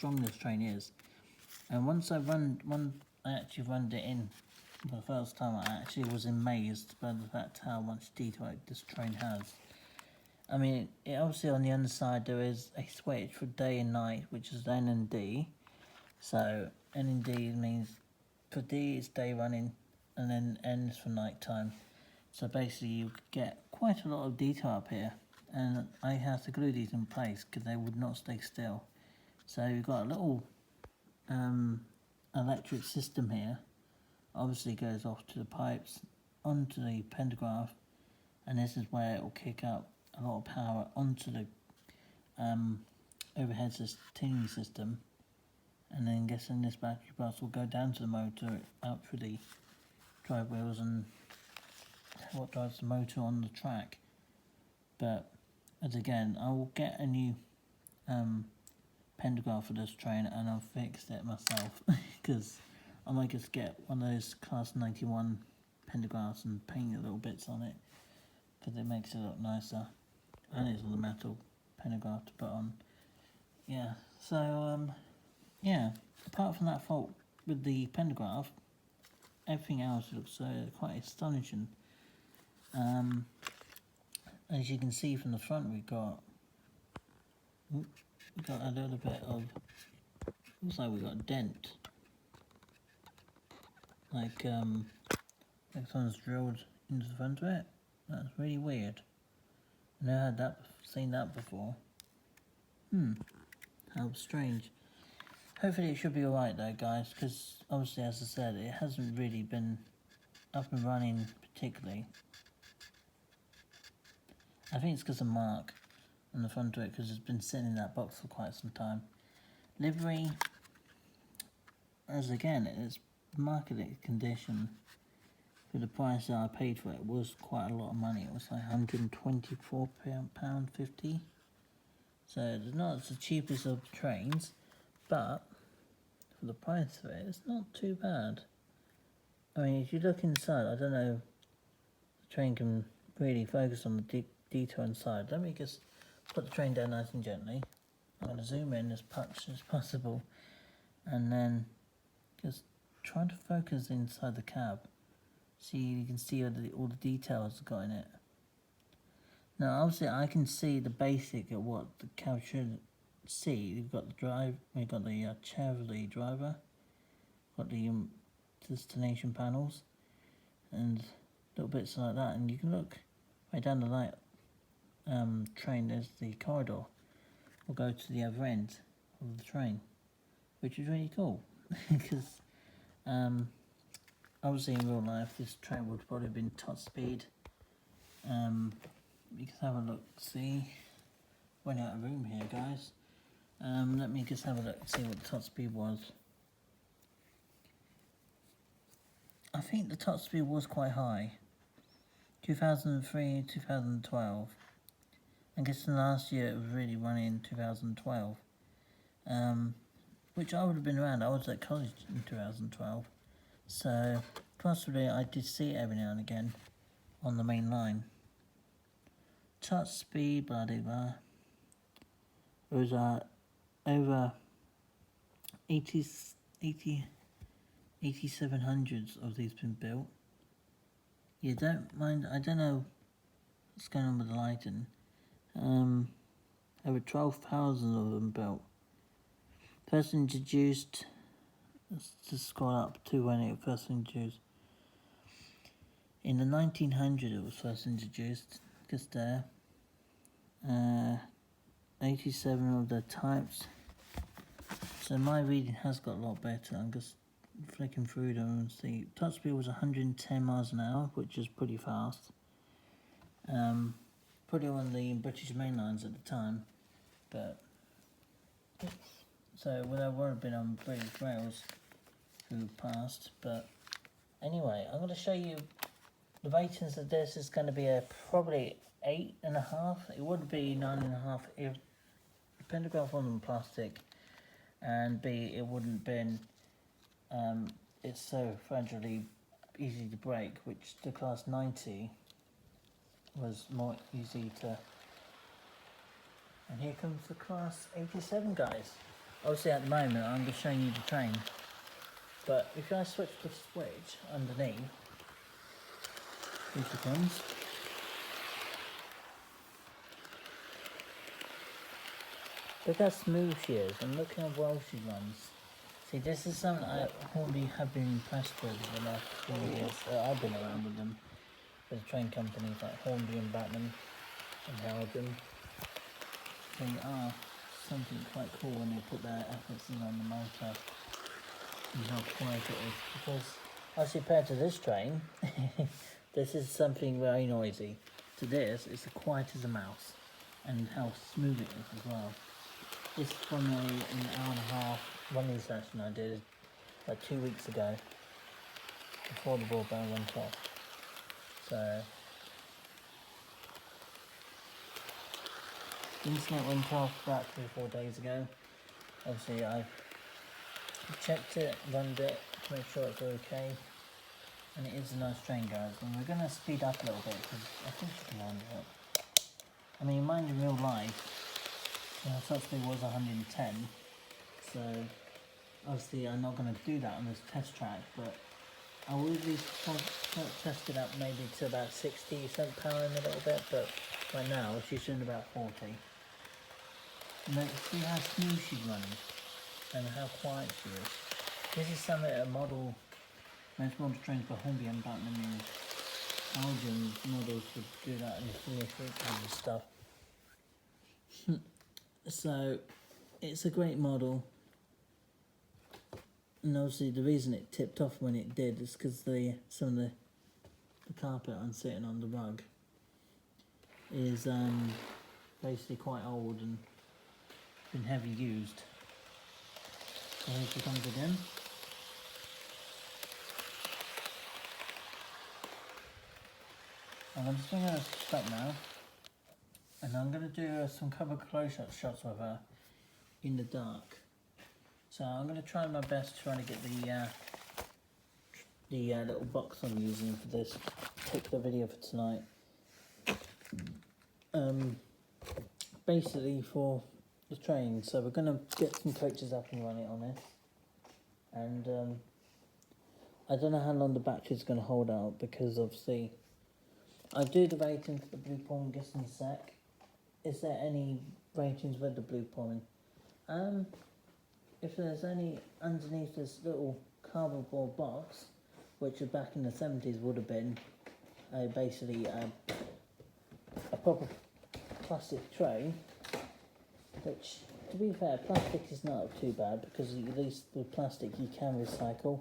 strong this train is. And once I actually run it in for the first time, I actually was amazed by the fact how much detail this train has. I mean, obviously on the underside there is a switch for day and night, which is N and D. So N and D means for D it's day running, and then N is for night time. So basically you get quite a lot of detail up here, and I have to glue these in place because they would not stay still. So you've got a little electric system here. Obviously goes off to the pipes onto the pantograph, and this is where it will kick up a lot of power onto the overhead tuning system, and then guessing this battery bus will go down to the motor out through the drive wheels and what drives the motor on the track. But as again, I will get a new pantograph for this train, and I'll fix it myself because I might just get one of those class 91 pantographs and paint little bits on it because it makes it look nicer, and it's all the metal pantograph to put on. Yeah, so yeah, apart from that fault with the pantograph, everything else looks quite astonishing. As you can see from the front, we got a little bit of, looks like we got a dent, like someone's drilled into the front of it. That's really weird. I've never seen that before. How strange. Hopefully it should be alright though, guys, because obviously, as I said, it hasn't really been up and running particularly. I think it's because of Mark on the front of it, because it's been sitting in that box for quite some time. Livery, as again, it's marketed condition. For the price that I paid for it, was quite a lot of money. It was like £124.50. So it's not the cheapest of trains, but for the price of it, it's not too bad. I mean, if you look inside, I don't know, the train can really focus on the detail inside. Let me just put the train down nice and gently. I'm going to zoom in as much as possible, and then just try to focus inside the cab. See, you can see all the details got in it. Now, obviously, I can see the basic of what the cab should see. We've got the chair of the driver, got the destination panels, and little bits like that. And you can look right down the light train. There's the corridor. We'll go to the other end of the train, which is really cool because obviously in real life this train would probably have been top speed. You can have a look, see, running out of room here, guys. Let me just have a look and see what the top speed was. I think the top speed was quite high, 2003, 2012. I guess the last year it was really running in 2012, which I would have been around. I was at college in 2012, so possibly I did see it every now and again on the main line. Touch speed, blah blah blah. It was over 8700s of these been built. You don't mind, I don't know what's going on with the lighting. Over 12,000 of them built. First introduced, let's just scroll up to when it first introduced. In the 1900s it was first introduced, just there. 87 of the types. So my reading has got a lot better. I'm just flicking through them and see. Top speed was 110 miles an hour, which is pretty fast. Probably on the British main lines at the time, but so there would have been on British rails who passed. But anyway, I'm going to show you the ratings of this. Is going to be probably 8.5. It would be 9.5 if the pantograph wasn't plastic, and B, it wouldn't been. It's so fragilely easy to break, which the class 90 was more easy to. And here comes the class 87, guys. obviously at the moment I'm just showing you the train, but if I switch the switch underneath, here she comes. Look how smooth she is, and look how well she runs. See, this is something I Hornby have been impressed with in the last few years. I've been around with them, with train companies like Hornby and Batman and Howden. They are something quite cool when they put their efforts in on the motor and how quiet it is. Because as compared to this train, this is something very noisy. To this, it's as quiet as a mouse, and how smooth it is as well. This from an hour and a half running session I did like 2 weeks ago before the broadband went off. So the internet went off about 3 or 4 days ago. Obviously I checked it, run it to make sure it's okay, and it is a nice train, guys. And we're going to speed up a little bit because I think you can handle it. I mean, mind in real life, top speed was 110, so obviously I'm not going to do that on this test track, but I will at least test it up maybe to about 60 cent power in a little bit, but right now she's doing about 40. And then see how smooth she's running and how quiet she is. This is something a model, most model trains for Hornby and Batman and Belgian models would do that in the features and stuff. So it's a great model, and obviously the reason it tipped off when it did is because some of the carpet I'm sitting on, the rug, is basically quite old and been heavy used. So here she comes again. I'm just going to stop now, and I'm going to do some cover close-up shots of her in the dark. So I'm going to try my best trying to get the little box I'm using for this particular video for tonight. Basically for the train. So we're going to get some coaches up and running on this, and I don't know how long the battery's going to hold out, because obviously I do the rating for the blue point just in a sec. Is there any ratings with the blue point? If there's any underneath this little cardboard box, which back in the 70s would have been basically a proper plastic tray, which, to be fair, plastic is not too bad, because at least with plastic you can recycle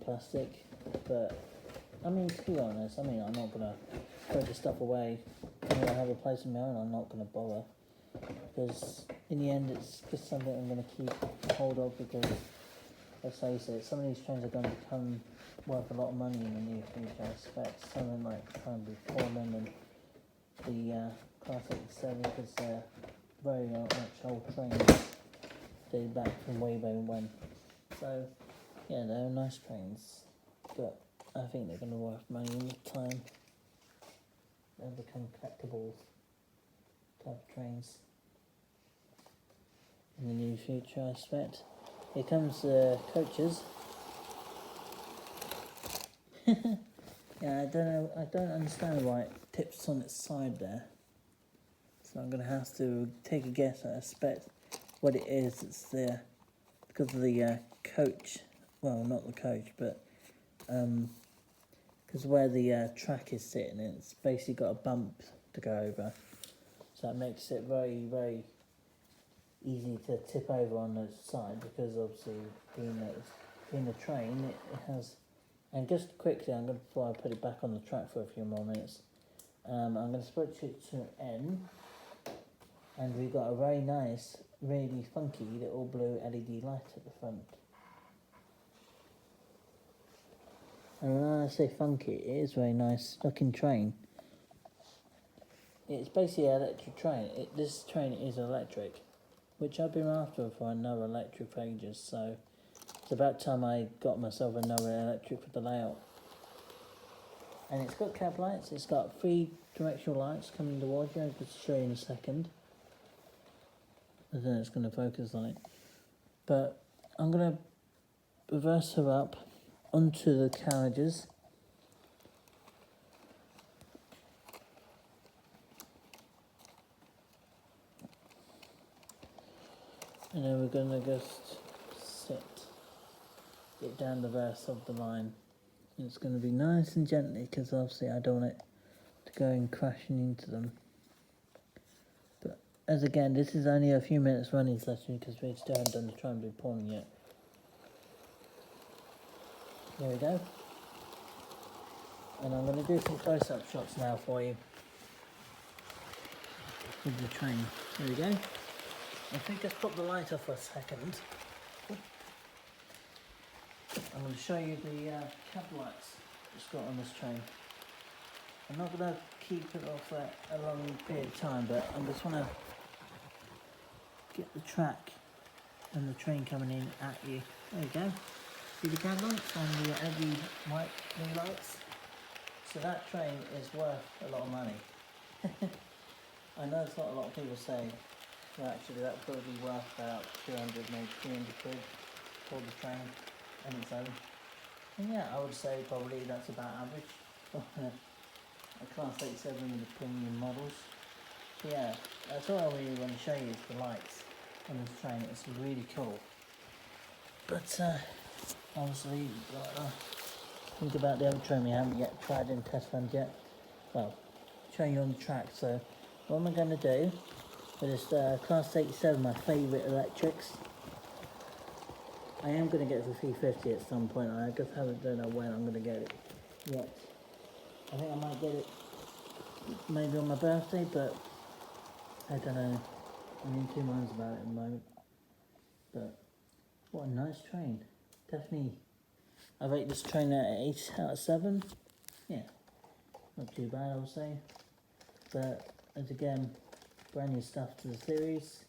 plastic. But I mean, to be honest, I'm not going to throw the stuff away. When I have a place of my own, I'm not going to bother, because in the end it's just something I'm going to keep hold of, because let's face it, some of these trains are going to become worth a lot of money in the near future. I expect something like Tramby Foreman and the Classic 7, because they're very much old trains dated back from way when. So yeah, they're nice trains, but I think they're going to be worth money in time. They'll become collectibles type of trains in the near future, I expect. Here comes the coaches. Yeah, I don't understand why it tips on its side there. So I'm going to have to take a guess. I expect what it is. It's there because of the coach. Well, not the coach, but because where the track is sitting, it's basically got a bump to go over. So that makes it very, very easy to tip over on the side, because obviously being a train, it has. And just quickly, before I put it back on the track for a few more minutes, I'm going to switch it to N, and we've got a very nice, really funky little blue LED light at the front. And when I say funky, it is a very nice looking train. It's basically an electric train. This train is electric, which I've been after for another electric for ages, so it's about time I got myself another electric for the layout. And it's got cab lights, it's got 3 directional lights coming towards you. I'm going to show you in a second. And then it's going to focus on it. But I'm going to reverse her up onto the carriages. And then we're going to just sit it down the verse of the line. It's going to be nice and gently because obviously I don't want it to go and crashing into them. But as again, this is only a few minutes running session because we still haven't done the triangle pawning yet. There we go. And I'm going to do some close-up shots now for you with the train. There we go. I think I've put the light off for a second. I'm going to show you the cab lights it's got on this train. I'm not going to keep it off for a long period of time, but I just want to get the track and the train coming in at you. There you go. See the cab lights and the LED white blue lights? So that train is worth a lot of money. I know it's not a lot of people say, well actually that would probably be worth about 200, maybe 300 quid for the train on its own. And yeah, I would say probably that's about average for a Class 87 with the premium models. But yeah, that's all I really want to show you is the lights on this train. It's really cool. But obviously you've got to think about the other train we haven't yet tried in test runs yet. Well, showing you on the track. So what am I going to do for this Class 87, my favourite electrics? I am going to get the 350 at some point. I just don't know when I'm going to get it yet. I think I might get it maybe on my birthday, but I don't know. I'm in two minds about it at the moment. But what a nice train. Definitely, I rate this train at 8 out of 7. Yeah, not too bad I would say. But as again, brand new stuff to the series.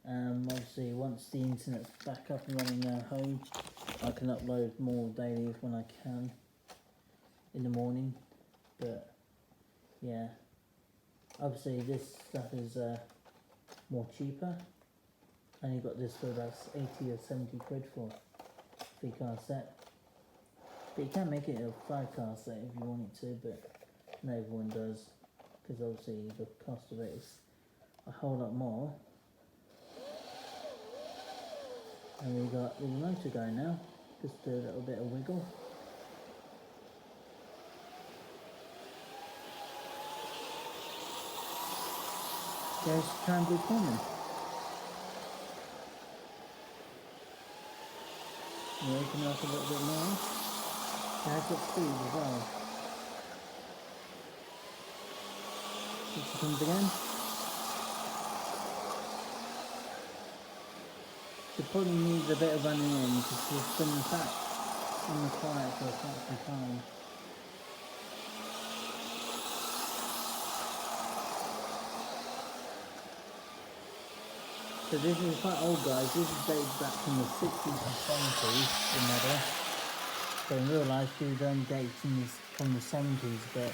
Obviously once the internet's back up and running home, I can upload more daily when I can in the morning. But yeah, obviously this stuff is more cheaper, and you got this for about 80 or 70 quid for a 3-car set. But you can make it a 5-car set if you want it to, but not everyone does, because obviously the cost of it is a whole lot more. And we got the motor going now, just do a little bit of wiggle. There's the triangle corner. You open it up a little bit more. That's got speed as well. Here she comes again. She probably needs a bit of running in because she's been back in the quiet for quite some time. So this is quite old, guys. This is dated back from the 60s and 70s, the model. So in real life she was only dated from the 70s, but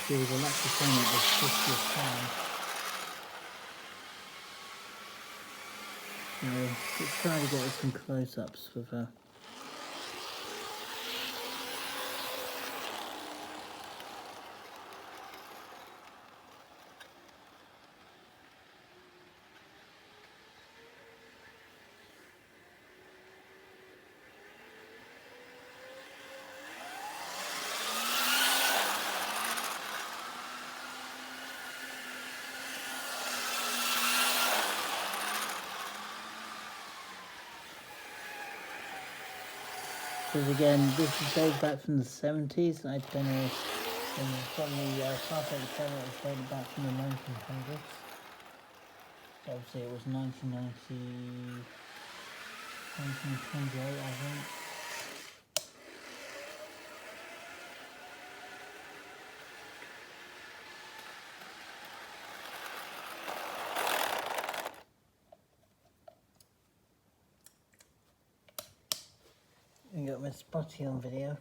she was electrifying at the 50th time. So let's try to get some close-ups with her. Because again, this goes back from the 70s. I don't know, from the Class 87 it was dated back from the 1900s. So obviously it was 1928 I think. We got Miss Spotty on video.